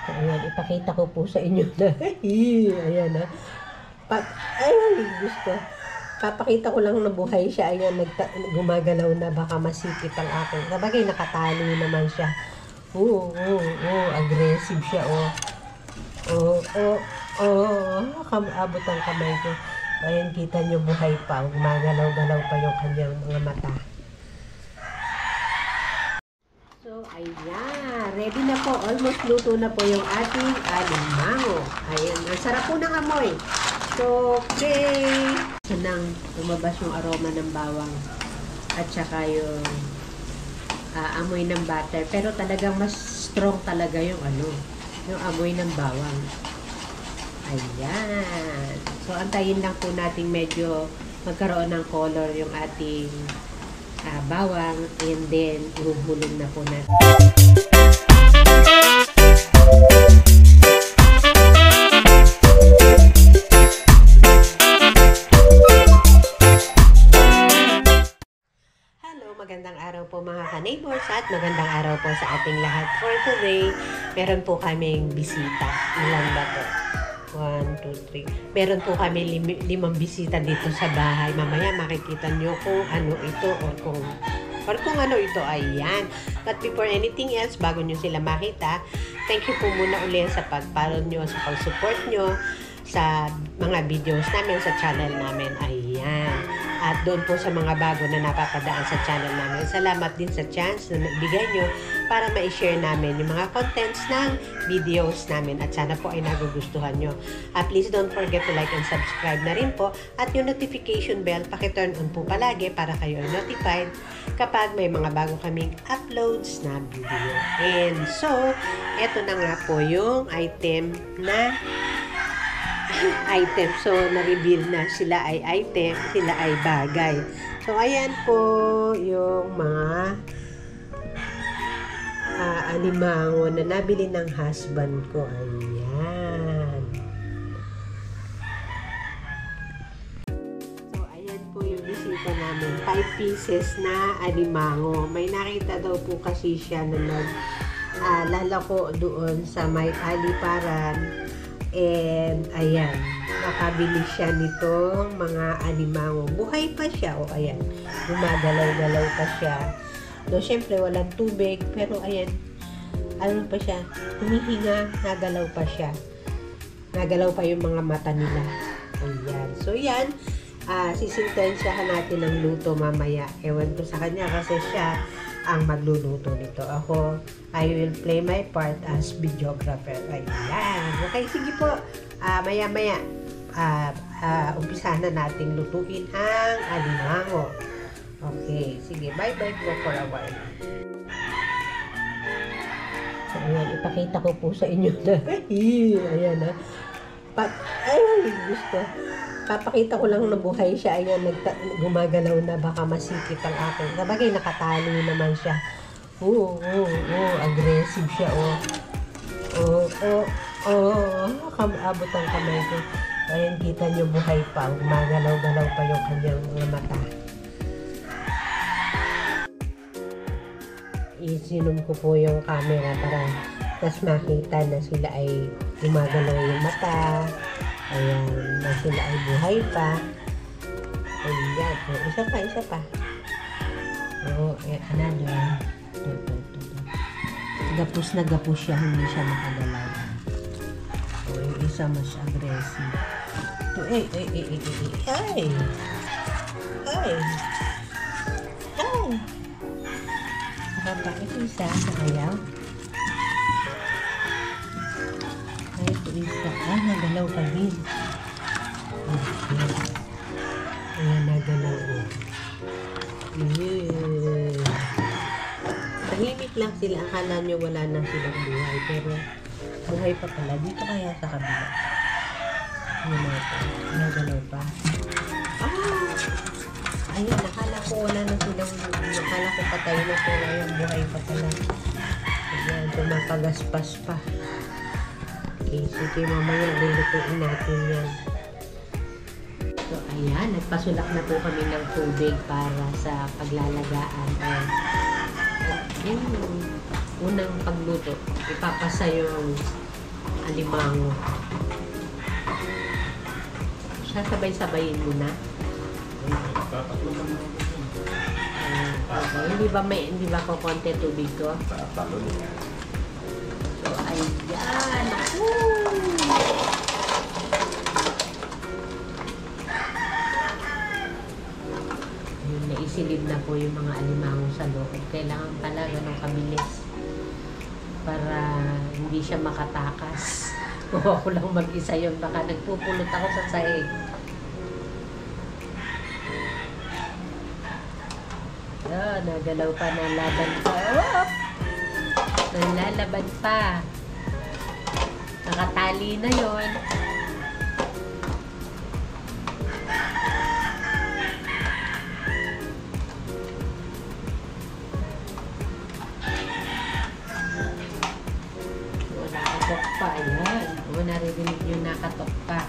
Ayan, ipakita ko po sa inyo na, ayan na. Ay, gusto. Papakita ko lang na buhay siya. Ayan, gumagalaw na. Baka masipit ang akin. Sabagay, nakatali naman siya. Aggressive siya, abot ang kamay ko. Ayan, kita nyo buhay pa. Gumagalaw-galaw pa yung kanyang mga mata. So, ayan. Ready na po. Almost luto na po yung ating alimango. Ayan. Ang sarap po ng amoy. So, okay. Nang lumabas yung aroma ng bawang at saka yung amoy ng butter. Pero talagang mas strong talaga yung yung amoy ng bawang. Ayan. So, antayin lang po natin medyo magkaroon ng color yung ating bawang, and then ihuhulog na po natin. Hello, magandang araw po mga ka-neighbors at magandang araw po sa ating lahat. For today, meron po kaming bisita. Ilan ba to? 1, 2, 3. Meron po kami 5 bisita dito sa bahay. Mamaya makikita nyo kung ano ito or kung ano ito. Ayan. But before anything else, bago nyo sila makita, thank you po muna ulit sa pag-follow nyo, sa pag-support nyo sa mga videos namin sa channel namin. Ayan. At doon po sa mga bago na napapadaan sa channel namin, salamat din sa chance na naibigay nyo para ma-share namin yung mga contents ng videos namin. At sana po ay nagugustuhan nyo. Please don't forget to like and subscribe na rin po. At yung notification bell, paki-turn on po palagi para kayo ay notified kapag may mga bago kaming uploads na video. And so, eto na nga po yung item. So, na-reveal na sila ay item, sila ay bagay. So, ayan po yung mga alimango na nabili ng husband ko. Ayan. So, ayan po yung bisita namin. 5 pieces na alimango. May nakita daw po kasi siya na lalako doon sa may aliparan. And, ayan, nakabili siya nitong mga alimango. Buhay pa siya, ayan, gumagalaw-galaw pa siya. So, syempre, walang tubig, pero ayan, ano pa siya, humihinga, nagalaw pa siya. Nagalaw pa yung mga mata nila. Ayan, so yan, sisintensyahan natin ng luto mamaya. Ewan ko sa kanya kasi siya ang magluluto nito. Ako, I will play my part as videographer. Ayan. Okay, sige po. Maya-maya, umpisa na nating lutuin ang alimango. Okay, sige. Bye-bye po for a while. So, ayan, ipakita ko po sa inyo na, ayan na. Ay, gusto. Papakita ko lang na buhay siya. Ayan, gumagalaw na. Baka masipit ang akin. Sabagay, nakatali naman siya. Aggressive siya, abot ang kamay ko. Ayan, kita nyo buhay pa. Gumagalaw-galaw pa yung kanyang mga mata. Isinum ko po yung camera para mas makita na sila ay gumagalaw yung mata. Ayan, na sila ay buhay pa. Ayan, isa pa. Another. Gapos na gapos siya, hindi siya makagalaw. Yung isa mas aggressive. Ay! Saka ito isa, ayaw. Ito isa. Nagalaw pa din. Ayan, nagalaw. Tahimik lang sila. Akala nyo wala na silang buhay. Pero buhay pa pala. Dito kaya sa kabila. Ayan natin. Nagalaw pa. Ayan, nakala ko wala na silang, nakala ko patay na sila. Ayan, buhay pa pala. Ayan, tumapagaspas pa. Okay, sige, mamaya lulutuin natin yan. So, ayan, nagpasulak na po kami ng tubig para sa paglalagaan. At yung unang pagluto, ipapasa yung alimango. Sasabay-sabayin mo na. Okay. Hindi ba ko konti tubig ko? So, ayan. Yun, naisilid na po yung mga alimango sa loob. Kailangan pala ganun kabilis para hindi siya makatakas. Kung ako lang mag-isa yun, baka nagpupulot ako sa sahig. Nagalaw pa, nalaban pa. Oh! Nalalaban pa. Nakatali na yon. Nakatok pa. Ayan. Narinig yung nakatok pa.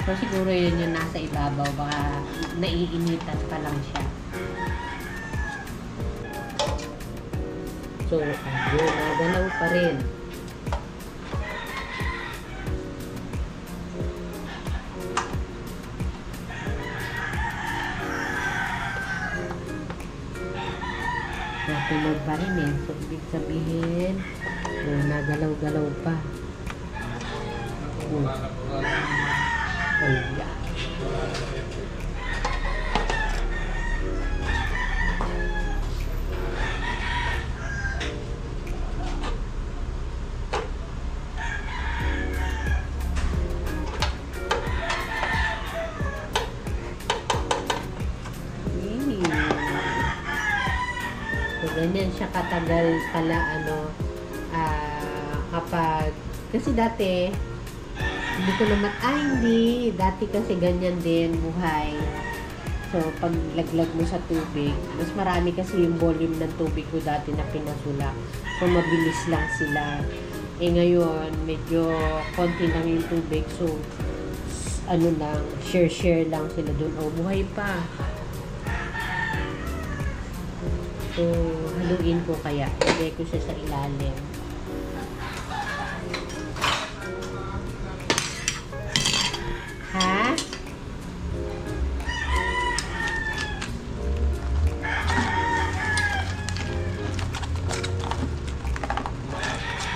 So, siguro yun yung nasa ibabaw. Baka naiinitan pa lang siya. So, ayun. Nagalaw pa rin. Natunog pa rin eh. So, ibig sabihin, nagalaw-galaw pa. Ayan. So, ganyan siya katagal pala, kapag, kasi dati, hindi ko naman, hindi, dati kasi ganyan din buhay. So, pag laglag mo sa tubig, mas marami kasi yung volume ng tubig ko dati na pinasulak. So, mabilis lang sila. Ngayon, medyo konti lang yung tubig. So, lang, share lang sila dun. Buhay pa. So, haluin ko kaya. Lagay ko siya sa ilalim. Ha?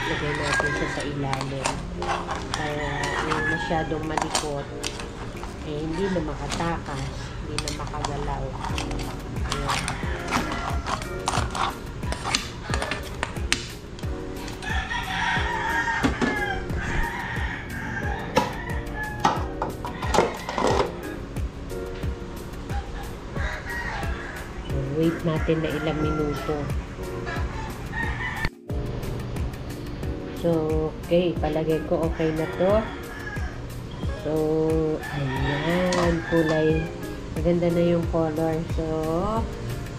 Lagay natin siya sa ilalim. Para masyadong malikot. Hindi na makatakas. Hindi na makagalaw. Ayan. Wait natin na ilang minuto. So, okay. Palagay ko okay na to. So, ayan. Kulay. Maganda na yung color. So,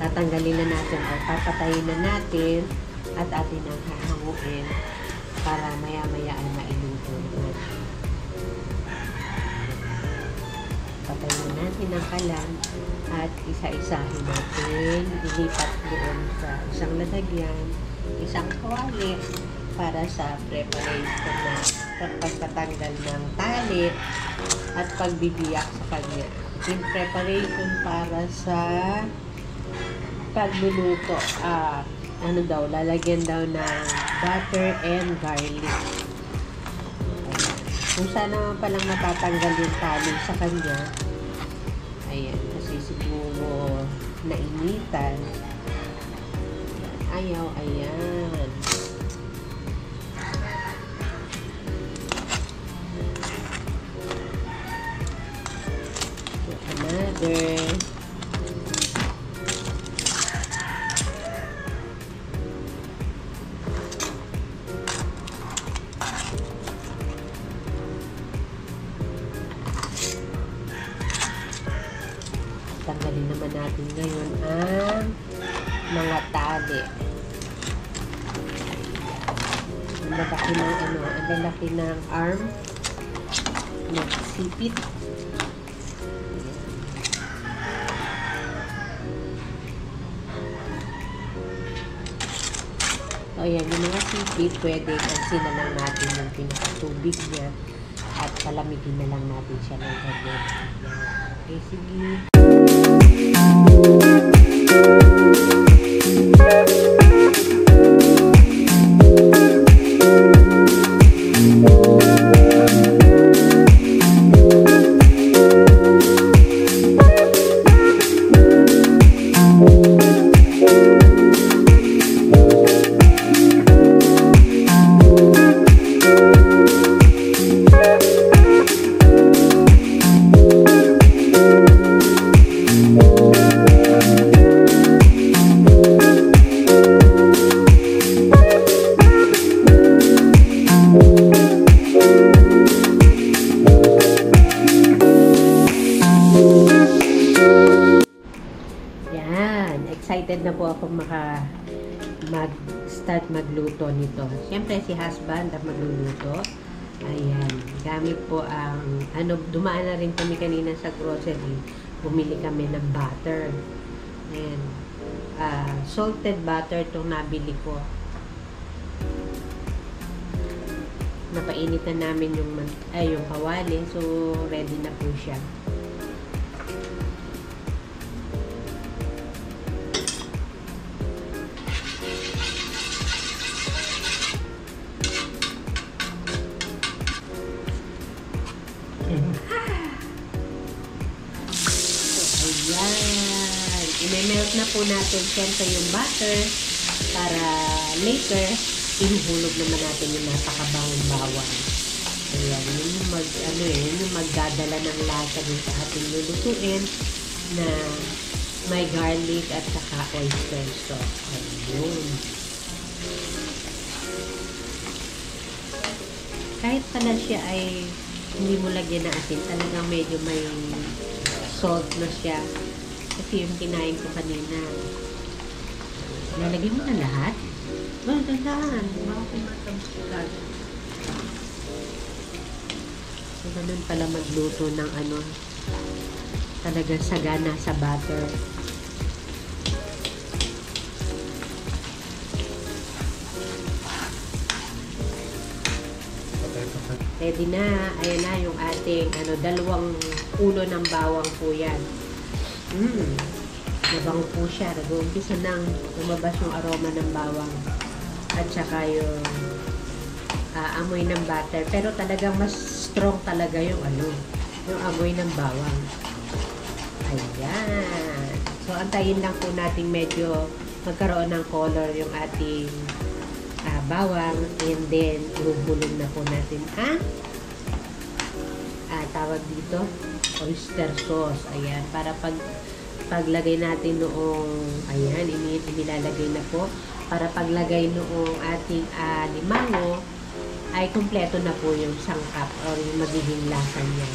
tatanggalin na natin o papatayin na natin at atin ang hahanguin para maya-maya ay mailuto naman. Patayin natin ang kalan at isa-isahin natin. Ilipat doon sa isang lalagyan, isang kawali para sa preparation na pagpatanggal ng tali at pagbibiyak sa kanya. In preparation para sa pagluluto. Lalagyan daw ng butter and garlic. Kung saan naman palang matatanggal yung tali sa kanya, ayan, kasi siguro nainitan. Ayaw, ayan. So, another. Tanggalin naman natin ngayon ang mga tali. Ang lalaki ng ang lalaki ng arm. Nagsipit. So, ayan, yung mga sipit, pwede kasi na lang natin yung pinakatubig niya at palamigin na lang natin siya ng ganyan. Okay, sige. Excited na po ako mag-start magluto nito. Siyempre, si husband ang magluluto. Ayan. Gamit po ang, dumaan na rin kami kanina sa grocery. Bumili kami ng butter. Ayan. Salted butter itong nabili ko. Napainit na namin yung kawali. So, ready na po siya. Ayan. I-melt na po natin siyempre yung butter para later ihuhulog naman natin yung napakabangong bawang. Ayan. Yun yung magdadala ng lasa dun sa ating lulutuin na may garlic at saka oyster sauce. Ayun. Kahit pala siya ay hindi mo lagyan na asin, talagang medyo may salt na siya. Kasi yung kinain ko kanina. Lalagyan mo na lahat? Well, dandahan. Bakit matamsikan? So, ganun pala magluto ng talagang sagana sa butter. Ready na. Ayan na yung ating dalawang ulo ng bawang po yan. Nabango po siya. Nag-uumpisa nang lumabas yung aroma ng bawang. At saka yung amoy ng butter. Pero talagang mas strong talaga yung yung amoy ng bawang. Ayan. So, antayin lang po natin medyo magkaroon ng color yung ating bawang, and then ihuhulog na po natin tawag dito oyster sauce. Ayan, para paglagay natin noong inilalagay na po para paglagay noong ating limango ay kumpleto na po yung sangkap or yung magiging lasa niya.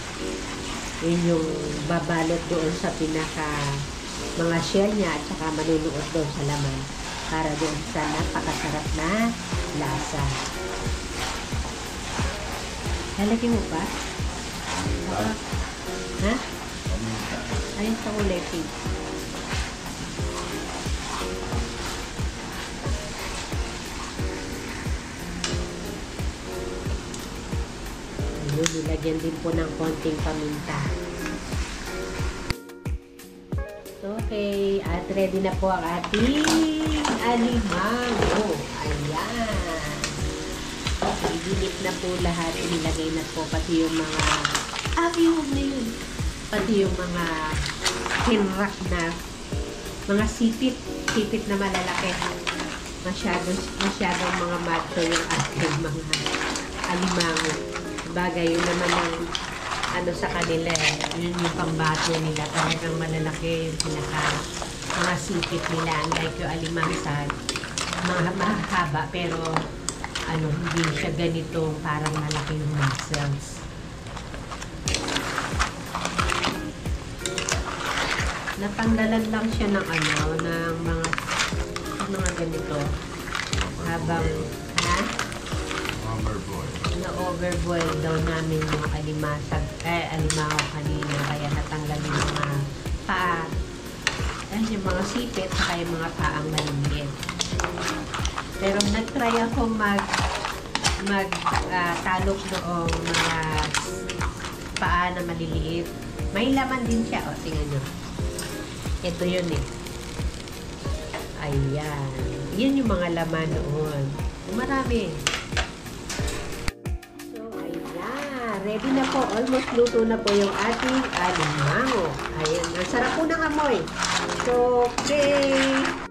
Yun yung babalot doon sa pinaka mga shell niya at saka manunuot doon sa laman para doon sa napakasarap na lasa. Lalagyan mo pa? Ha? Ayun sa ulitin. Ayun, nilagyan din po ng konting paminta. Okay, at ready na po ang ating alimango. Ayan. Idinip na po lahat. Inilagay na po pati yung mga pati yung mga hinrak na mga sipit na malalaki. Masyadong mga macho yung ating mga alimango. Bagay, yun naman ang sa kanila yun yung pambato nila. Talagang malalaki yung mga sipit nila. Like yung alimansan, mga mahaba pero hindi siya ganito parang malaki yung muscles. Natanggalan lang siya ng ng mga ganito habang na-overboil daw namin yung alimango kanina, kaya natanggal yung mga paa, yung mga sipit, saka yung mga paang maliliit. Pero nag-try ako talok noong mga paa na maliliit. May laman din siya. O, tingnan nyo. Ito yun eh. Ayan. Yan yung mga laman noon. Marami. So, ayan. Ready na po. Almost luto na po yung ating alimango. Ayan. Ang sarap po ng amoy. So, okay.